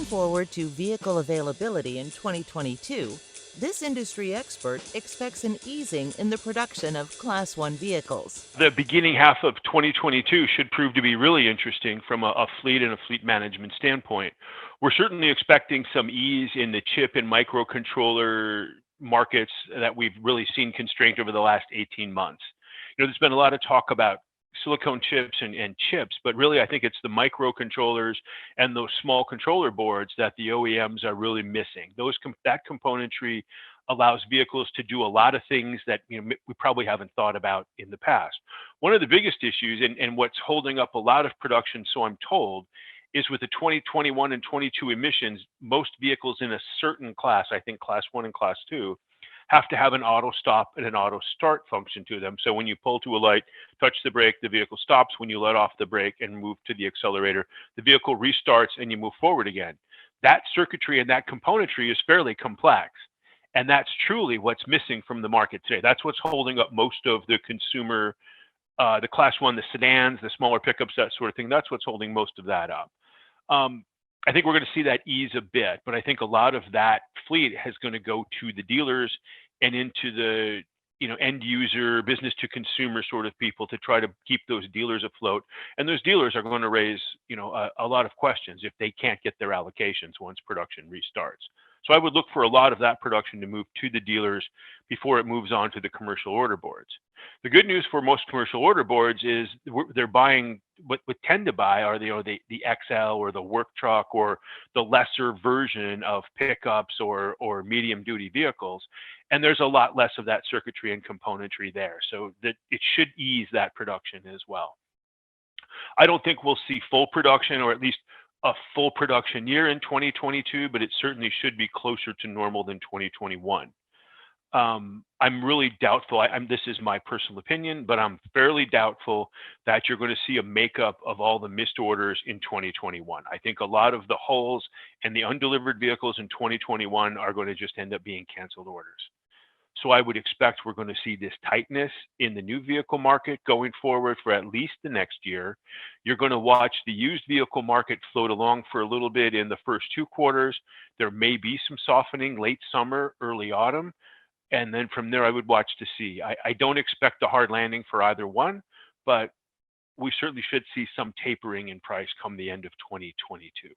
forward to vehicle availability in 2022, this industry expert expects an easing in the production of Class 1 vehicles. The beginning half of 2022 should prove to be really interesting from a fleet and a fleet management standpoint. We're certainly expecting some ease in the chip and microcontroller markets that we've really seen constrained over the last 18 months. There's been a lot of talk about silicone chips and chips, but really I think it's the microcontrollers and those small controller boards that the OEMs are really missing. That componentry allows vehicles to do a lot of things that we probably haven't thought about in the past. One of the biggest issues and what's holding up a lot of production, so I'm told, is with the 2021 and 22 emissions, most vehicles in a certain class, I think class 1 and class 2, have to have an auto stop and an auto start function to them. So when you pull to a light, touch the brake, the vehicle stops. When you let off the brake and move to the accelerator, the vehicle restarts and you move forward again. That circuitry and that componentry is fairly complex. And that's truly what's missing from the market today. That's what's holding up most of the consumer, the class 1, the sedans, the smaller pickups, that sort of thing. That's what's holding most of that up. I think we're going to see that ease a bit, but I think a lot of that fleet is going to go to the dealers and into the end user, business to consumer sort of people to try to keep those dealers afloat. And those dealers are going to raise a lot of questions if they can't get their allocations once production restarts. So I would look for a lot of that production to move to the dealers before it moves on to the commercial order boards. The good news for most commercial order boards is they're buying what tend to buy are the XL or the work truck or the lesser version of pickups or medium duty vehicles. And there's a lot less of that circuitry and componentry there. So that it should ease that production as well. I don't think we'll see full production or at least a full production year in 2022, but it certainly should be closer to normal than 2021. I'm really doubtful. This is my personal opinion, but I'm fairly doubtful that you're going to see a makeup of all the missed orders in 2021. I think a lot of the hulls and the undelivered vehicles in 2021 are going to just end up being canceled orders. So I would expect we're going to see this tightness in the new vehicle market going forward for at least the next year. You're going to watch the used vehicle market float along for a little bit in the first 2 quarters. There may be some softening late summer, early autumn. And then from there, I would watch to see. I don't expect a hard landing for either one, but we certainly should see some tapering in price come the end of 2022.